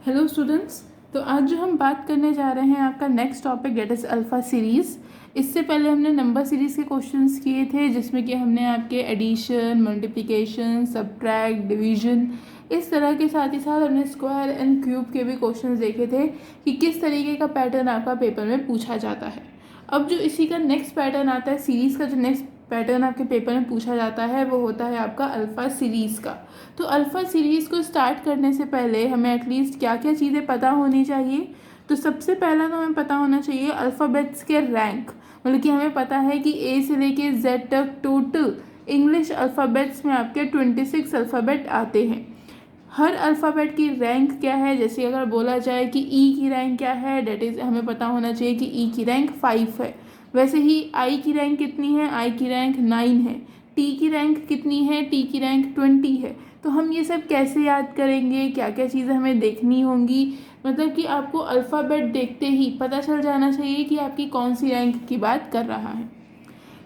Hello students. तो आज जो हम बात करने जा रहे हैं आपका next topic that is alpha series. इससे पहले हमने नंबर सीरीज़ के क्वेश्चंस किए थे जिसमें कि हमने आपके एडिशन, मल्टीप्लिकेशन, सब्ट्रैक्ट, डिवीजन, इस तरह के साथ ही साथ हमने स्क्वायर एंड क्यूब के भी क्वेश्चंस देखे थे कि किस तरीके का पैटर्न आपका पेपर में पूछा जाता है। अब जो इसी का नेक्स्ट पैटर्न आता है, सीरीज़ का जो नेक्स्ट पैटर्न आपके पेपर में पूछा जाता है वो होता है आपका अल्फ़ा सीरीज़ का। तो अल्फ़ा सीरीज़ को स्टार्ट करने से पहले हमें एटलीस्ट क्या क्या चीज़ें पता होनी चाहिए। तो सबसे पहला तो हमें पता होना चाहिए अल्फ़ाबेट्स के रैंक, मतलब कि हमें पता है कि ए से लेके जेड तक टोटल इंग्लिश अल्फ़ाबेट्स में आपके 26 अल्फ़ाबेट आते हैं। हर अल्फ़ाबेट की रैंक क्या है, जैसे अगर बोला जाए कि ई की रैंक क्या है, डेट इज़ हमें पता होना चाहिए कि ई की रैंक 5 है। वैसे ही आई की रैंक कितनी है, आई की रैंक 9 है। टी की रैंक कितनी है, टी की रैंक 20 है। तो हम ये सब कैसे याद करेंगे, क्या क्या चीज़ें हमें देखनी होंगी, मतलब कि आपको अल्फ़ाबेट देखते ही पता चल जाना चाहिए कि आपकी कौन सी रैंक की बात कर रहा है।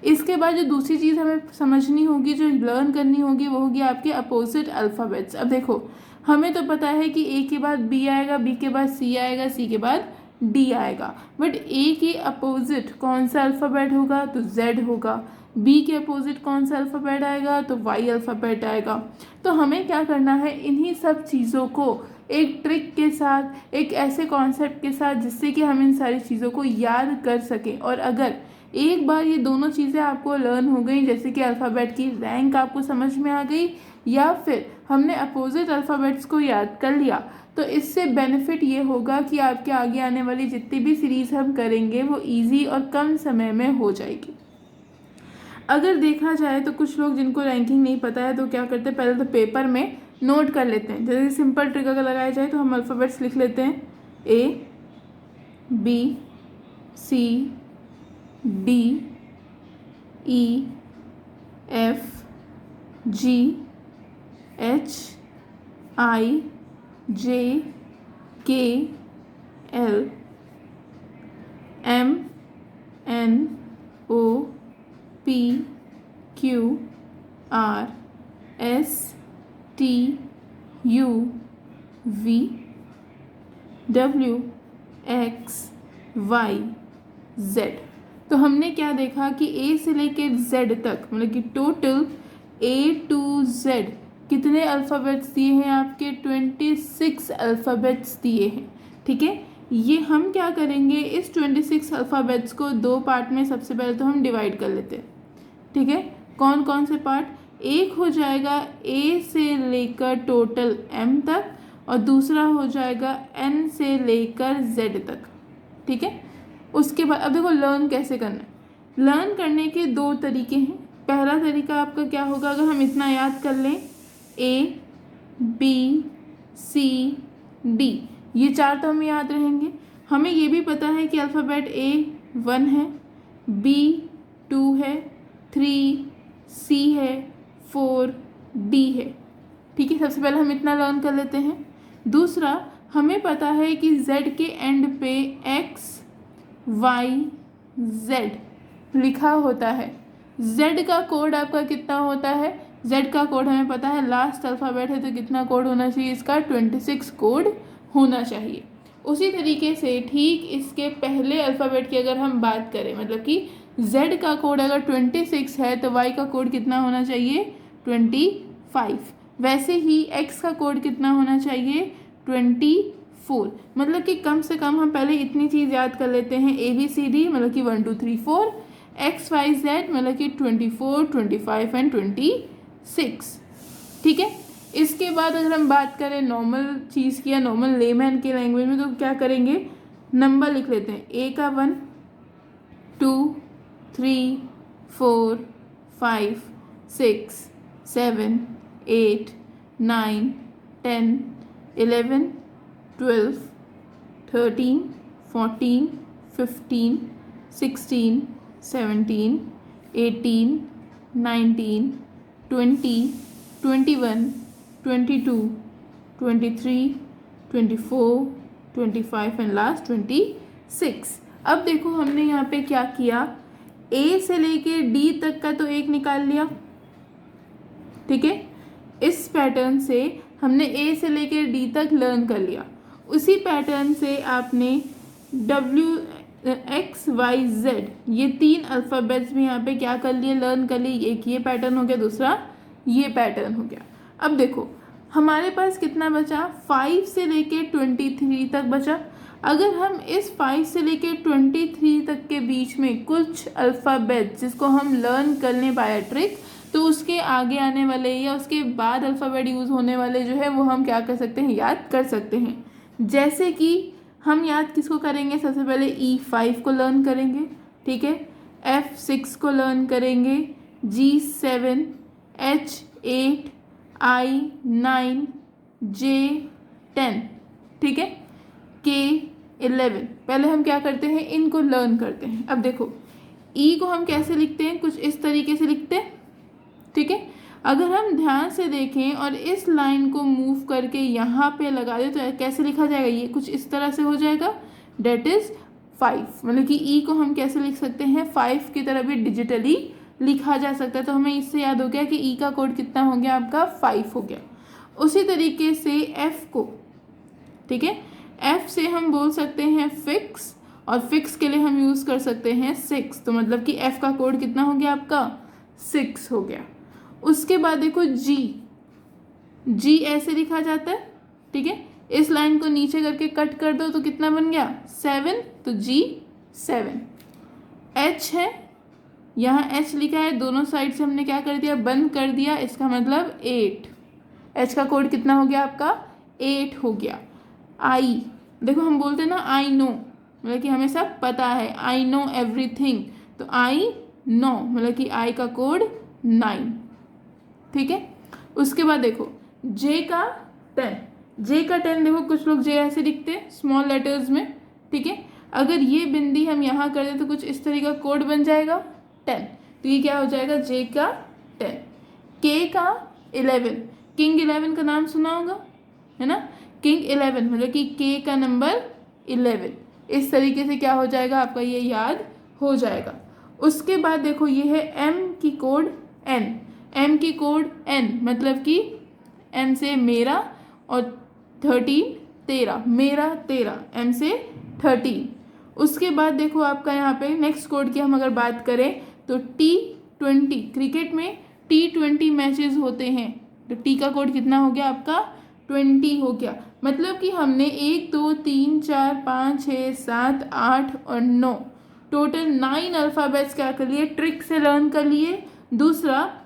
इसके बाद जो दूसरी चीज़ हमें समझनी होगी, जो लर्न करनी होगी, वो होगी आपके अपोजिट अल्फ़ाबेट्स। अब देखो, हमें तो पता है कि ए के बाद बी आएगा, बी के बाद सी आएगा, सी के बाद डी आएगा, बट ए के अपोजिट कौन सा अल्फ़ाबेट होगा, तो जेड होगा। बी के अपोजिट कौन सा अल्फ़ाबेट आएगा, तो वाई अल्फ़ाबेट आएगा। तो हमें क्या करना है, इन्हीं सब चीज़ों को एक ट्रिक के साथ, एक ऐसे कॉन्सेप्ट के साथ जिससे कि हम इन सारी चीज़ों को याद कर सकें। और अगर एक बार ये दोनों चीज़ें आपको लर्न हो गई, जैसे कि अल्फ़ाबेट की रैंक आपको समझ में आ गई या फिर हमने अपोजिट अल्फ़ाबेट्स को याद कर लिया, तो इससे बेनिफिट ये होगा कि आपके आगे आने वाली जितनी भी सीरीज़ हम करेंगे वो इजी और कम समय में हो जाएगी। अगर देखा जाए तो कुछ लोग जिनको रैंकिंग नहीं पता है तो क्या करते हैं, पहले तो पेपर में नोट कर लेते हैं। जैसे सिंपल ट्रिक अगर लगाया जाए तो हम अल्फ़ाबेट्स लिख लेते हैं, A, B, C, D, E, F, G, H, I, J, K, L, M, N, O, P, Q, R, S, T, U, V, W, X, Y, Z. तो हमने क्या देखा कि ए से लेकर जेड तक, मतलब कि टोटल ए टू जेड कितने अल्फ़ाबेट्स दिए हैं, आपके 26 अल्फ़ाबेट्स दिए हैं। ठीक है, ये हम क्या करेंगे, इस 26 अल्फ़ाबेट्स को दो पार्ट में सबसे पहले तो हम डिवाइड कर लेते हैं। ठीक है, कौन कौन से पार्ट, एक हो जाएगा ए से लेकर टोटल एम तक और दूसरा हो जाएगा एन से लेकर जेड तक। ठीक है, उसके बाद अब देखो लर्न कैसे करना है। लर्न करने के दो तरीके हैं। पहला तरीका आपका क्या होगा, अगर हम इतना याद कर लें, ए, बी, सी, डी, ये चार तो हमें याद रहेंगे। हमें ये भी पता है कि अल्फ़ाबेट ए 1 है, बी 2 है, 3 सी है, 4 डी है। ठीक है, सबसे पहले हम इतना लर्न कर लेते हैं। दूसरा, हमें पता है कि z के एंड पे x, y, z लिखा होता है। z का कोड आपका कितना होता है, z का कोड हमें पता है, लास्ट अल्फ़ाबेट है तो कितना कोड होना चाहिए इसका, 26 कोड होना चाहिए। उसी तरीके से ठीक इसके पहले अल्फ़ाबेट की अगर हम बात करें, मतलब कि z का कोड अगर 26 है तो y का कोड कितना होना चाहिए, 25। वैसे ही x का कोड कितना होना चाहिए, 24। मतलब कि कम से कम हम पहले इतनी चीज़ याद कर लेते हैं, ABCD मतलब कि 1 2 3 4, XYZ मतलब कि 24, 25 एंड 26। ठीक है, इसके बाद अगर हम बात करें नॉर्मल चीज़ की या नॉर्मल लेमैन के लैंग्वेज में, तो क्या करेंगे, नंबर लिख लेते हैं। ए का 1 2 3 4 5 6 7 8 9 10 11 12 13 14 15 16 17 18 19 20 21 22 23 24 25 एंड लास्ट 26। अब देखो हमने यहाँ पे क्या किया, ए से लेके डी तक का तो एक निकाल लिया। ठीक है, इस पैटर्न से हमने ए से लेकर डी तक लर्न कर लिया। उसी पैटर्न से आपने WXYZ ये 3 अल्फ़ाबेट्स भी यहाँ पे क्या कर लिए, लर्न कर लिए। एक ये पैटर्न हो गया, दूसरा ये पैटर्न हो गया। अब देखो हमारे पास कितना बचा, 5 से लेके 23 तक बचा। अगर हम इस 5 से लेके 23 तक के बीच में कुछ अल्फ़ाबेट जिसको हम लर्न कर लें बाय ट्रिक, तो उसके आगे आने वाले या उसके बाद अल्फ़ाबेट यूज़ होने वाले जो है वो हम क्या कर सकते हैं, याद कर सकते हैं। जैसे कि हम याद किसको करेंगे, सबसे पहले E5 को लर्न करेंगे, ठीक है, F6 को लर्न करेंगे, G7, H8, I9, J10, ठीक है, K11। पहले हम क्या करते हैं, इनको लर्न करते हैं। अब देखो ई को हम कैसे लिखते हैं, कुछ इस तरीके से लिखते हैं, ठीक है। अगर हम ध्यान से देखें और इस लाइन को मूव करके यहाँ पे लगा दें तो कैसे लिखा जाएगा, ये कुछ इस तरह से हो जाएगा, डेट इज़ 5। मतलब कि ई को हम कैसे लिख सकते हैं, 5 की तरह भी डिजिटली लिखा जा सकता है। तो हमें इससे याद हो गया कि ई का कोड कितना हो गया आपका, 5 हो गया। उसी तरीके से एफ को, ठीक है, एफ से हम बोल सकते हैं फिक्स, और फिक्स के लिए हम यूज़ कर सकते हैं 6। तो मतलब कि एफ का कोड कितना हो गया आपका, 6 हो गया। उसके बाद देखो जी, जी ऐसे लिखा जाता है, ठीक है, इस लाइन को नीचे करके कट कर दो तो कितना बन गया, 7, तो जी 7। एच है, यहाँ एच लिखा है, दोनों साइड से हमने क्या कर दिया, बंद कर दिया, इसका मतलब 8। एच का कोड कितना हो गया आपका, 8 हो गया। आई, देखो हम बोलते हैं ना आई नो, मतलब कि हमें सब पता है, आई नो एवरीथिंग, तो आई नो मतलब कि आई का कोड 9, ठीक है। उसके बाद देखो जे का 10, जे का 10 देखो कुछ लोग जे ऐसे लिखते हैं स्मॉल लेटर्स में, ठीक है। अगर ये बिंदी हम यहाँ कर दें तो कुछ इस तरह का कोड बन जाएगा 10, तो ये क्या हो जाएगा, जे का 10। के का 11, किंग 11 का नाम सुना होगा, है ना, किंग 11 मतलब कि के का नंबर 11। इस तरीके से क्या हो जाएगा आपका, ये याद हो जाएगा। उसके बाद देखो ये है एम की कोड एन, एम की कोड एन मतलब कि एम से मेरा और 13 13, मेरा 13, एम से 13। उसके बाद देखो आपका यहाँ पे नेक्स्ट कोड की हम अगर बात करें तो T20, क्रिकेट में T20 मैचेस होते हैं, तो टी का कोड कितना हो गया आपका, 20 हो गया। मतलब कि हमने 1 2 3 4 5 6 7 8 और 9 टोटल 9 अल्फ़ाबेट्स क्या कर लिए, ट्रिक से लर्न कर लिए। दूसरा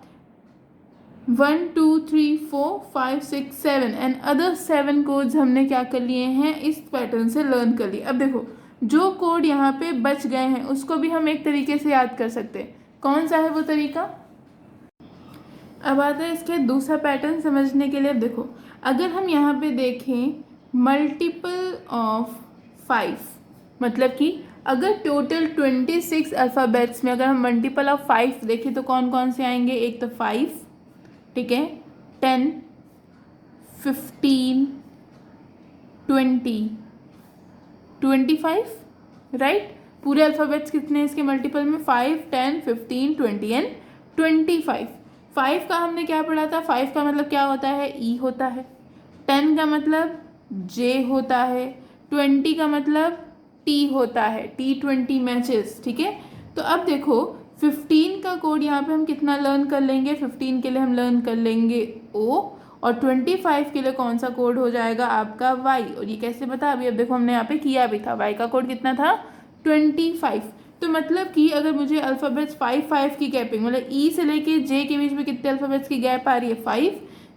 1 2 3 4 5 6 7 एंड अदर 7 कोड्स हमने क्या कर लिए हैं, इस पैटर्न से लर्न कर लिए। अब देखो जो कोड यहाँ पे बच गए हैं उसको भी हम एक तरीके से याद कर सकते हैं, कौन सा है वो तरीका। अब आता है इसके दूसरा पैटर्न समझने के लिए। अब देखो अगर हम यहाँ पे देखें मल्टीपल ऑफ 5, मतलब कि अगर टोटल 26 अल्फ़ाबेट्स में अगर हम मल्टीपल ऑफ 5 देखें तो कौन कौन से आएंगे, एक तो 5, ठीक है, 10, 15, 20, 25, राइट। पूरे अल्फ़ाबेट्स कितने हैं इसके मल्टीपल में, 5, 10, 15, 20 एंड 25। 5 का हमने क्या पढ़ा था, 5 का मतलब क्या होता है, ई होता है, 10 का मतलब जे होता है, 20 का मतलब टी होता है, T20 मैचेस, ठीक है। तो अब देखो 15 का कोड यहाँ पे हम कितना लर्न कर लेंगे, 15 के लिए हम लर्न कर लेंगे ओ, और 25 के लिए कौन सा कोड हो जाएगा आपका वाई। और ये कैसे बता, अभी अब देखो हमने यहाँ पे किया भी था, वाई का कोड कितना था 25। तो मतलब कि अगर मुझे अल्फ़ाबेट्स 5 की गैपिंग, मतलब ई से लेके जे के बीच में कितने अल्फ़ाबेट्स की गैप आ रही है, 5,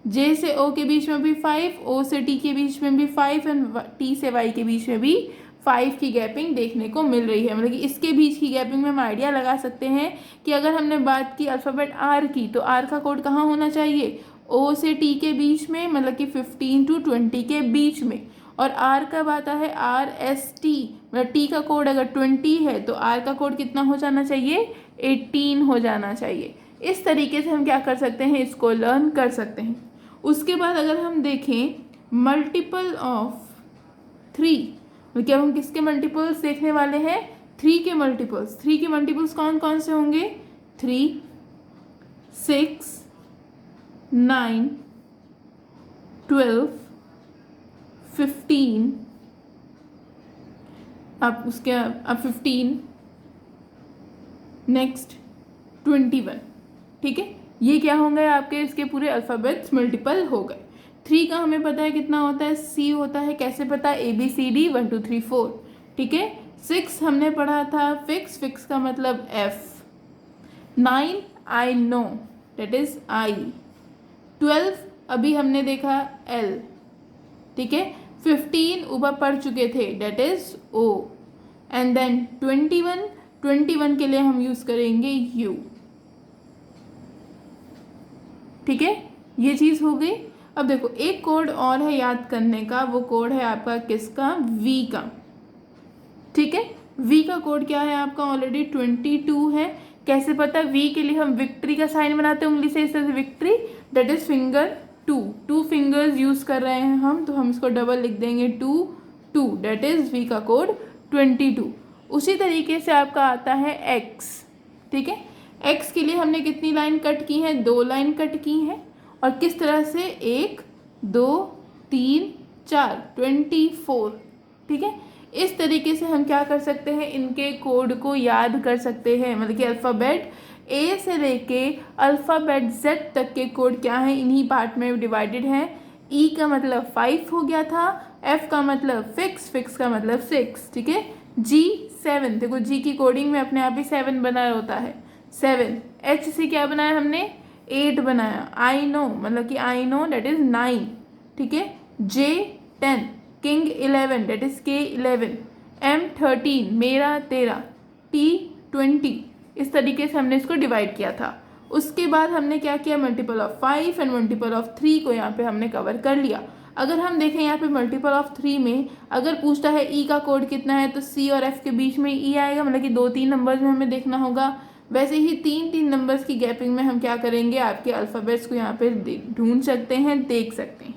जे से ओ के बीच में भी 5, ओ से टी के बीच में भी 5 एंड टी से वाई के बीच में भी 5 की गैपिंग देखने को मिल रही है। मतलब कि इसके बीच की गैपिंग में हम आइडिया लगा सकते हैं कि अगर हमने बात की अल्फ़ाबेट आर की, तो आर का कोड कहाँ होना चाहिए, ओ से टी के बीच में, मतलब कि 15 to 20 के बीच में। और आर कब आता है, आर एस टी, मतलब टी का कोड अगर 20 है तो आर का कोड कितना हो जाना चाहिए, 18 हो जाना चाहिए। इस तरीके से हम क्या कर सकते हैं, इसको लर्न कर सकते हैं। उसके बाद अगर हम देखें मल्टीपल ऑफ 3, क्या हम किसके मल्टीपल्स देखने वाले हैं, 3 के मल्टीपल्स। 3 के मल्टीपल्स कौन कौन से होंगे, 3, 6, 9, 12, 15 अब उसके अब 15, नेक्स्ट 21, ठीक है। ये क्या होंगे आपके, इसके पूरे अल्फ़ाबेट्स मल्टीपल हो गए। 3 का हमें पता है कितना होता है, C होता है, कैसे पता, ABCD 1 2 3 4, ठीक है। 6 हमने पढ़ा था फिक्स, फिक्स का मतलब F। 9 I no, that is I। 12 अभी हमने देखा L, ठीक है। 15 ऊपर पढ़ चुके थे, that is O। And then 21 के लिए हम यूज करेंगे U, ठीक है। ये चीज हो गई। अब देखो एक कोड और है याद करने का, वो कोड है आपका किसका, V का, ठीक है। V का कोड क्या है आपका, ऑलरेडी 22 है। कैसे पता, V के लिए हम विक्ट्री का साइन बनाते हैं उंगली से, इस तरह से victory, that is finger 2 fingers use कर रहे हैं हम, तो हम इसको डबल लिख देंगे 2 दैट इज V का कोड 22। उसी तरीके से आपका आता है X, ठीक है। X के लिए हमने कितनी लाइन कट की है, 2 लाइन कट की हैं। और किस तरह से, 1 2 3 4, 24, ठीक है। इस तरीके से हम क्या कर सकते हैं, इनके कोड को याद कर सकते हैं, मतलब कि अल्फ़ाबेट A से लेके अल्फ़ाबेट Z तक के कोड क्या हैं, इन्हीं पार्ट में डिवाइडेड हैं। E का मतलब 5 हो गया था, F का मतलब फिक्स, फिक्स का मतलब 6, ठीक है। G 7, देखो G की कोडिंग में अपने आप ही 7 बना होता है, 7। H से क्या बनाया हमने, 8 बनाया। I नो मतलब कि I नो डेट इज 9, ठीक है। J 10, king 11 that is K 11, M 13 मेरा 13, T 20। इस तरीके से हमने इसको डिवाइड किया था। उसके बाद हमने क्या किया, multiple of 5 and multiple of 3 को यहाँ पे हमने कवर कर लिया। अगर हम देखें यहाँ पे मल्टीपल ऑफ 3 में अगर पूछता है E का कोड कितना है, तो C और F के बीच में E आएगा, मतलब कि 2-3 नंबर्स में हमें देखना होगा। वैसे ही 3-3 नंबर्स की गैपिंग में हम क्या करेंगे, आपके अल्फ़ाबेट्स को यहाँ पे ढूंढ सकते हैं, देख सकते हैं,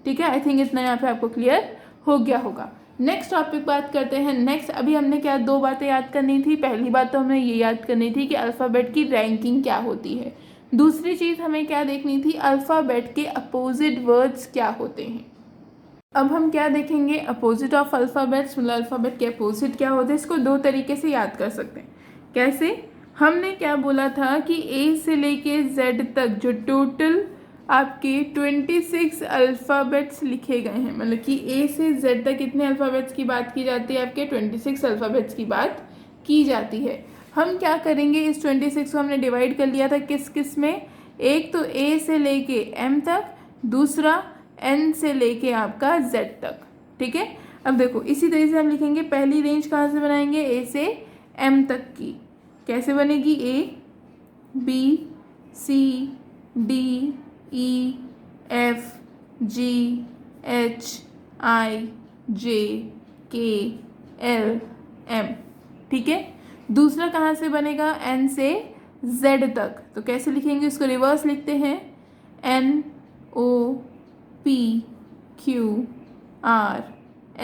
ठीक है। आई थिंक इतना यहाँ पे आपको क्लियर हो गया होगा। नेक्स्ट टॉपिक बात करते हैं। नेक्स्ट अभी हमने क्या 2 बातें याद करनी थी। पहली बात तो हमें ये याद करनी थी कि अल्फ़ाबेट की रैंकिंग क्या होती है। दूसरी चीज़ हमें क्या देखनी थी, अल्फ़ाबेट के अपोजिट वर्ड्स क्या होते हैं। अब हम क्या देखेंगे, अपोजिट ऑफ अल्फ़ाबेट्स, मतलब अल्फ़ाबेट के अपोजिट क्या होते हैं। इसको 2 तरीके से याद कर सकते हैं। कैसे, हमने क्या बोला था कि A से लेके Z तक जो टोटल आपके 26 अल्फ़ाबेट्स लिखे गए हैं, मतलब कि A से Z तक कितने अल्फ़ाबेट्स की बात की जाती है, आपके 26 अल्फ़ाबेट्स की बात की जाती है। हम क्या करेंगे, इस 26 को हमने डिवाइड कर लिया था किस किस में, एक तो A से लेके M तक, दूसरा N से लेके आपका Z तक, ठीक है। अब देखो इसी तरीके से हम लिखेंगे, पहली रेंज कहाँ से बनाएंगे, A से M तक की। कैसे बनेगी, A B C D E F G H I J K L M, ठीक है। दूसरा कहाँ से बनेगा, N से Z तक। तो कैसे लिखेंगे, इसको रिवर्स लिखते हैं, N O P Q R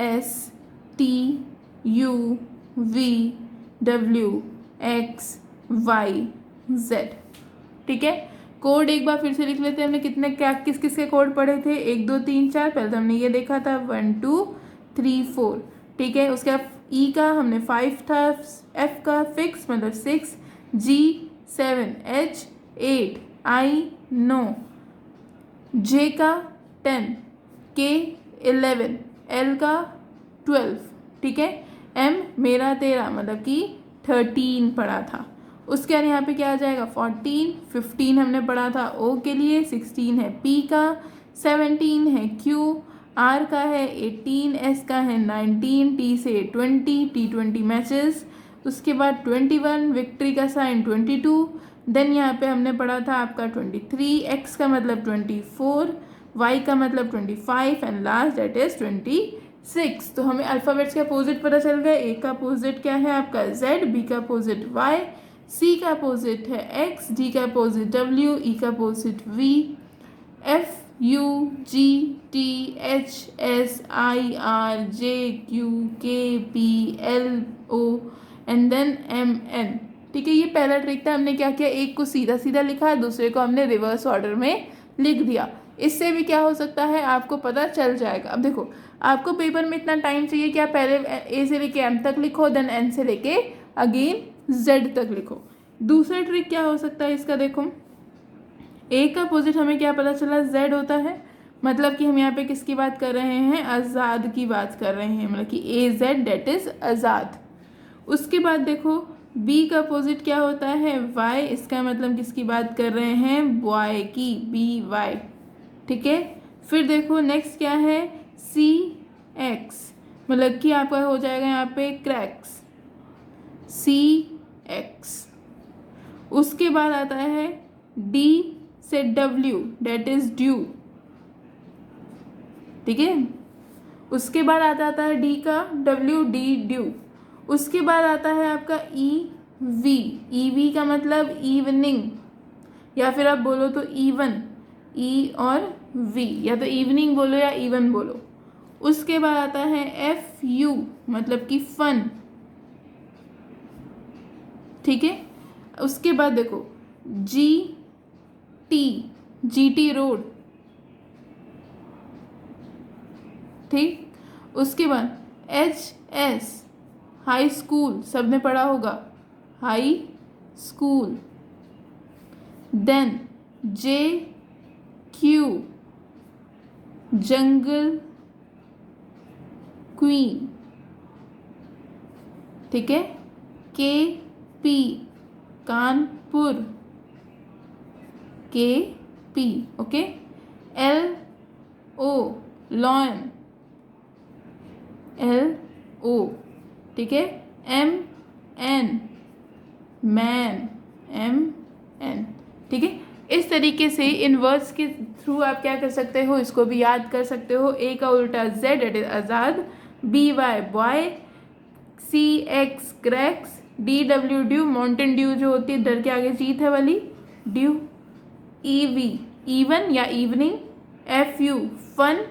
S T U V W X Y Z, ठीक है। कोड एक बार फिर से लिख लेते हैं। हमने कितने क्या किस किस के कोड पढ़े थे, 1 2 3 4, पहले तो हमने ये देखा था 1 2 3 4, ठीक है। उसके बाद E का हमने 5 था, F का फिक्स मतलब 6, G 7, H 8, I no, J का 10, K 11, L का 12, ठीक है। M मेरा 13 मतलब कि 13 पढ़ा था। उसके बाद यहाँ पे क्या आ जाएगा, 14, 15 हमने पढ़ा था O के लिए, 16 है P का, 17 है Q, R का है 18, S का है 19, T से 20, T20 मैचेस। उसके बाद 21 विक्ट्री का साइन 22, देन यहाँ पे हमने पढ़ा था आपका 23, X का मतलब 24, Y का मतलब 25 एंड लास्ट दैट इज 26। तो हमें अल्फ़ाबेट्स के अपोजिट पता चल गया। A का अपोजिट क्या है आपका Z, B का अपोजिट Y, C का अपोजिट है X, D का अपोजिट W, E का opposite V, F U G T H S I R J Q K P L O and then M N, ठीक है। ये पहला trick था। हमने क्या किया, एक को सीधा सीधा लिखा, दूसरे को हमने रिवर्स ऑर्डर में लिख दिया। इससे भी क्या हो सकता है आपको पता चल जाएगा। अब देखो आपको पेपर में इतना टाइम चाहिए कि आप पहले ए से लेके एम तक लिखो, देन एन से लेके अगेन जेड तक लिखो। दूसरा ट्रिक क्या हो सकता है इसका, देखो ए का अपोजिट हमें क्या पता चला, जेड होता है, मतलब कि हम यहाँ पे किसकी बात कर रहे हैं, आज़ाद की बात कर रहे हैं, मतलब कि ए जेड डेट इज आज़ाद। उसके बाद देखो बी का अपोजिट क्या होता है, वाई, इसका मतलब किसकी बात कर रहे हैं, बॉय की, बी वाई, ठीक है। फिर देखो नेक्स्ट क्या है, सी एक्स, मतलब कि आपका हो जाएगा यहाँ पे क्रैक्स, सी एक्स। उसके बाद आता है डी से डब्ल्यू, डेट इज ड्यू, ठीक है। उसके बाद आता है डी का डब्ल्यू, डी ड्यू। उसके बाद आता है आपका ई वी, ई वी का मतलब इवनिंग, या फिर आप बोलो तो इवन, ई और वी, या तो इवनिंग बोलो या इवन बोलो। उसके बाद आता है एफ यू, मतलब कि फन, ठीक है। उसके बाद देखो जी टी, जी टी रोड, ठीक। उसके बाद एच एस, हाई स्कूल, सबने पढ़ा होगा, high school. Then J Q, jungle queen, ठीक है। K P, Kanpur, K P, okay. L O, lion, L O, ठीक है। M N, man, M N, ठीक है। इस तरीके से इन वर्ड्स के थ्रू आप क्या कर सकते हो, इसको भी याद कर सकते हो। ए का उल्टा Z, that is Azad, B Y boy, C X Crax, D W dew, Mountain Dew जो होती है डर के आगे जीत है वाली, ड्यू। ई वी इवन या evening, F U fun,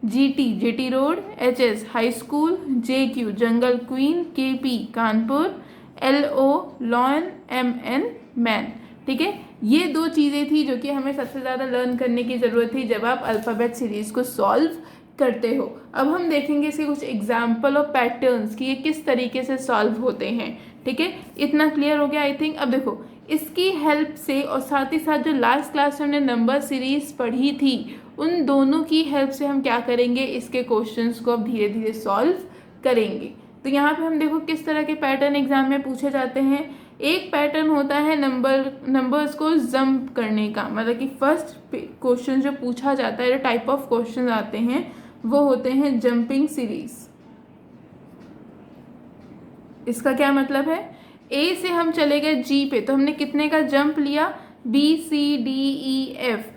G T road, H S high school, J Q jungle queen, K P Kanpur, L O lion, M N man, ठीक है। ये दो चीज़ें थी जो कि हमें सबसे ज़्यादा लर्न करने की ज़रूरत थी जब आप अल्फ़ाबेट सीरीज़ को सॉल्व करते हो। अब हम देखेंगे इसके कुछ एग्जाम्पल और पैटर्न्स कि ये किस तरीके से सॉल्व होते हैं, ठीक है। इतना क्लियर हो गया आई थिंक। अब देखो इसकी हेल्प से और साथ ही साथ जो लास्ट क्लास में हमने नंबर सीरीज़ पढ़ी थी उन दोनों की हेल्प से हम क्या करेंगे, इसके क्वेश्चंस को अब धीरे धीरे सॉल्व करेंगे। तो यहाँ पे हम देखो किस तरह के पैटर्न एग्जाम में पूछे जाते हैं। एक पैटर्न होता है नंबर्स को जंप करने का, मतलब कि फर्स्ट क्वेश्चन जो पूछा जाता है, जो टाइप ऑफ क्वेश्चन आते हैं वो होते हैं जंपिंग सीरीज। इसका क्या मतलब है, ए से हम चले गए जी पे तो हमने कितने का जंप लिया, B C D E F,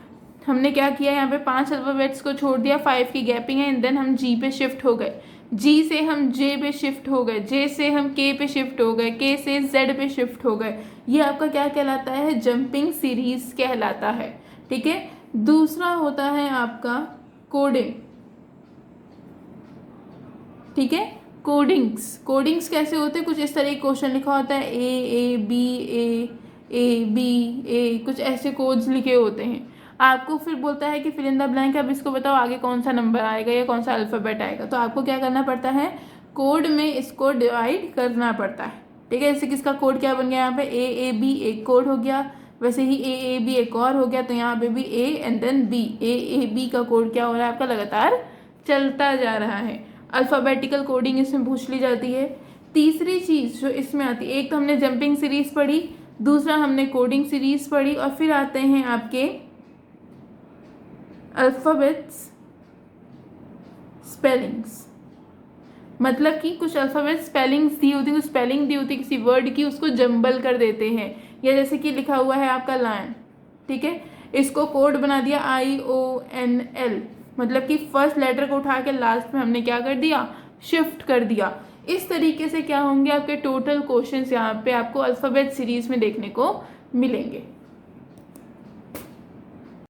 हमने क्या किया यहाँ पे 5 अल्फाबेट्स को छोड़ दिया, 5 की गैपिंग है, एंड देन हम जी पे शिफ्ट हो गए, जी से हम जे पे शिफ्ट हो गए, जे से हम के पे शिफ्ट हो गए, के से जेड पे शिफ्ट हो गए। ये आपका क्या कहलाता है, जंपिंग सीरीज कहलाता है, ठीक है। दूसरा होता है आपका कोडिंग, ठीक है। कोडिंग्स कैसे होते हैं, कुछ इस तरह के क्वेश्चन लिखा होता है ए बी ए, कुछ ऐसे कोड्स लिखे होते हैं। आपको फिर बोलता है कि फिल इन द ब्लैंक, अब इसको बताओ आगे कौन सा नंबर आएगा या कौन सा अल्फ़ाबेट आएगा। तो आपको क्या करना पड़ता है, कोड में इसको डिवाइड करना पड़ता है, ठीक है। जैसे किसका कोड क्या बन गया यहाँ पे, ए बी एक कोड हो गया, वैसे ही ए बी एक और हो गया, तो यहाँ पे भी A and then B, A B का कोड क्या हो रहा है आपका, लगातार चलता जा रहा है। अल्फ़ाबेटिकल कोडिंग इसमें पूछ ली जाती है। तीसरी चीज़ जो इसमें आती है, एक तो हमने जंपिंग सीरीज़ पढ़ी, दूसरा हमने कोडिंग सीरीज़ पढ़ी, और फिर आते हैं आपके अल्फ़ाबेट्स स्पेलिंग्स। मतलब कि कुछ अल्फ़ाबेट स्पेलिंग्स दी होती है, कुछ स्पेलिंग दी होती है किसी वर्ड की, उसको जंबल कर देते हैं। या जैसे कि लिखा हुआ है आपका लायन, ठीक है, इसको कोड बना दिया IONL, मतलब कि फर्स्ट लेटर को उठा के लास्ट में हमने क्या कर दिया, शिफ्ट कर दिया। इस तरीके से क्या होंगे आपके टोटल क्वेश्चंस यहाँ पे आपको अल्फ़ाबेट सीरीज़ में देखने को मिलेंगे।